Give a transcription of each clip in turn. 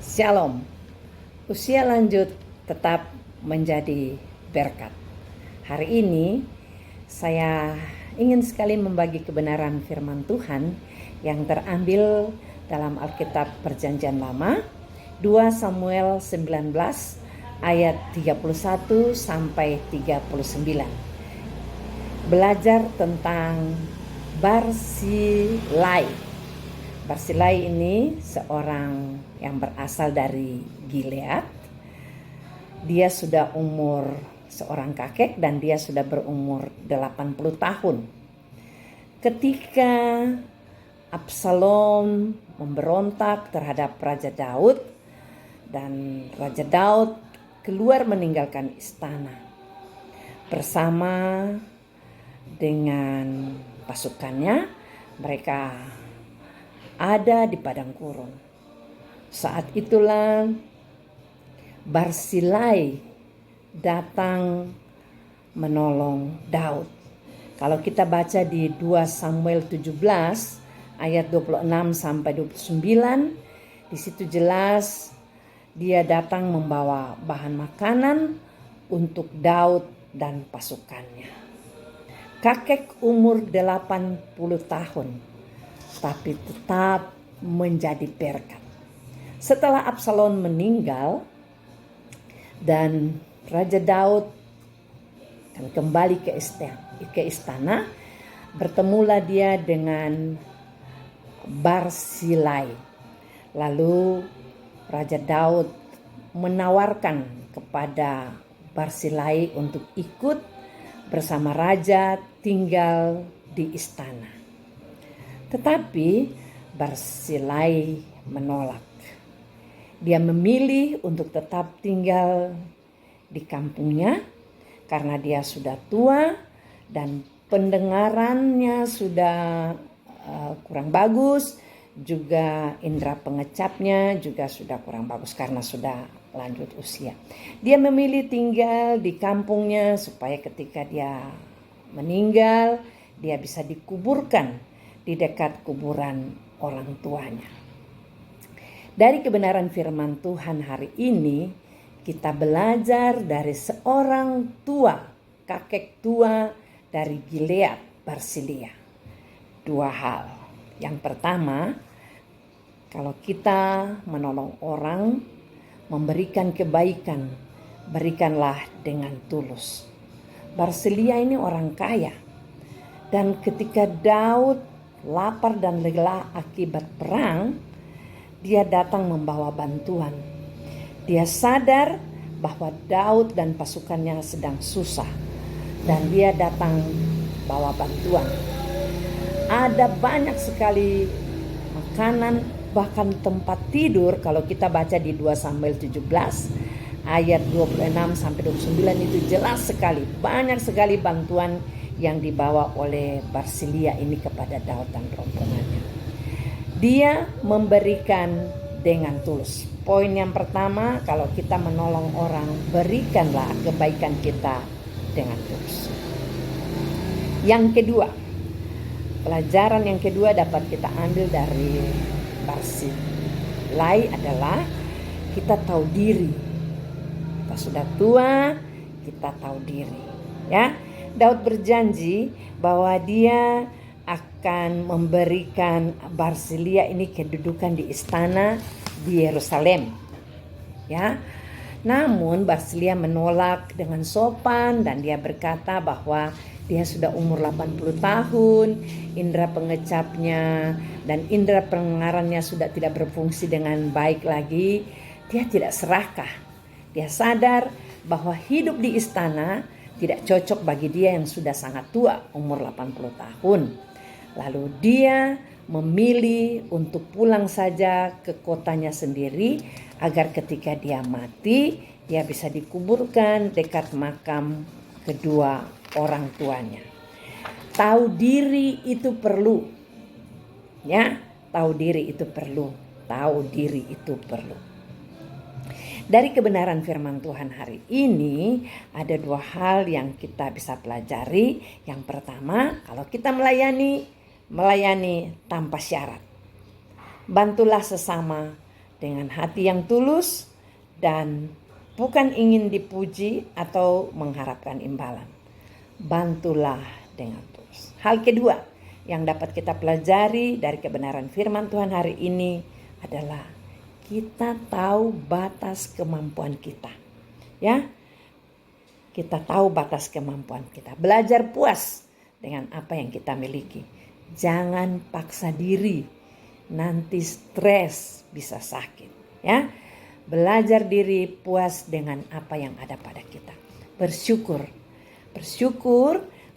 Shalom. Usia lanjut tetap menjadi berkat. Hari ini saya ingin sekali membagi kebenaran firman Tuhan yang terambil dalam Alkitab Perjanjian Lama, 2 Samuel 19 ayat 31 sampai 39. Belajar tentang Barzilai. Barzilai ini seorang yang berasal dari Gilead. Dia sudah umur seorang kakek dan dia sudah berumur 80 tahun. Ketika Absalom memberontak terhadap Raja Daud dan Raja Daud keluar meninggalkan istana bersama dengan pasukannya, mereka ada di padang gurun. Saat itulah Barzilai datang menolong Daud. Kalau kita baca di 2 Samuel 17 ayat 26 sampai 29, di situ jelas dia datang membawa bahan makanan untuk Daud dan pasukannya. Kakek umur 80 tahun, tapi tetap menjadi berkat. Setelah Absalom meninggal dan Raja Daud akan kembali ke istana, bertemulah dia dengan Barzilai. Lalu Raja Daud menawarkan kepada Barzilai untuk ikut bersama raja tinggal di istana. Tetapi Barzilai menolak. Dia memilih untuk tetap tinggal di kampungnya karena dia sudah tua dan pendengarannya sudah kurang bagus, juga indera pengecapnya juga sudah kurang bagus karena sudah lanjut usia. Dia memilih tinggal di kampungnya supaya ketika dia meninggal dia bisa dikuburkan di dekat kuburan orang tuanya. Dari kebenaran firman Tuhan hari ini, kita belajar dari seorang tua, kakek tua dari Gilead, Barzilai. Dua hal. Yang pertama, kalau kita menolong orang, memberikan kebaikan, berikanlah dengan tulus. Barzilai ini orang kaya. Dan ketika Daud lapar dan lelah akibat perang, dia datang membawa bantuan. Dia sadar bahwa Daud dan pasukannya sedang susah dan dia datang bawa bantuan. Ada banyak sekali makanan, bahkan tempat tidur. Kalau kita baca di 2 Samuel 17 ayat 26 sampai 29 itu jelas sekali, banyak sekali bantuan yang dibawa oleh Barzilai ini kepada Daud dan rombongannya. Dia memberikan dengan tulus. Poin yang pertama, kalau kita menolong orang, berikanlah kebaikan kita dengan tulus. Yang kedua, pelajaran yang kedua dapat kita ambil dari Barzilai adalah kita tahu diri. Kita sudah tua, kita tahu diri, ya. Daud berjanji bahwa dia akan memberikan Barzilai ini kedudukan di istana di Yerusalem. Ya. Namun Barzilai menolak dengan sopan dan dia berkata bahwa dia sudah umur 80 tahun, indera pengecapnya dan indera pendengarannya sudah tidak berfungsi dengan baik lagi. Dia tidak serakah. Dia sadar bahwa hidup di istana tidak cocok bagi dia yang sudah sangat tua, umur 80 tahun. Lalu dia memilih untuk pulang saja ke kotanya sendiri agar ketika dia mati, dia bisa dikuburkan dekat makam kedua orang tuanya. Tahu diri itu perlu. Ya, tahu diri itu perlu. Tahu diri itu perlu. Dari kebenaran firman Tuhan hari ini ada dua hal yang kita bisa pelajari. Yang pertama, kalau kita melayani tanpa syarat. Bantulah sesama dengan hati yang tulus dan bukan ingin dipuji atau mengharapkan imbalan. Bantulah dengan tulus. Hal kedua yang dapat kita pelajari dari kebenaran firman Tuhan hari ini adalah kita tahu batas kemampuan kita. Ya, kita tahu batas kemampuan kita. Belajar puas dengan apa yang kita miliki. Jangan paksa diri, nanti stres, bisa sakit. Ya, belajar diri puas dengan apa yang ada pada kita. Bersyukur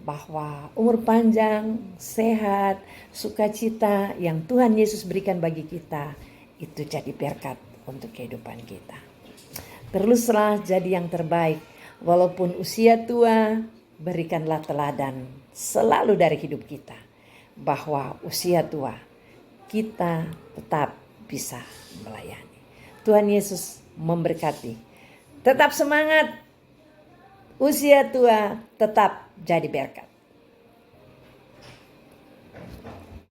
bahwa umur panjang, sehat, sukacita yang Tuhan Yesus berikan bagi kita itu jadi berkat untuk kehidupan kita. Teruslah jadi yang terbaik, walaupun usia tua, berikanlah teladan selalu dari hidup kita, bahwa usia tua kita tetap bisa melayani. Tuhan Yesus memberkati. Tetap semangat, usia tua tetap jadi berkat.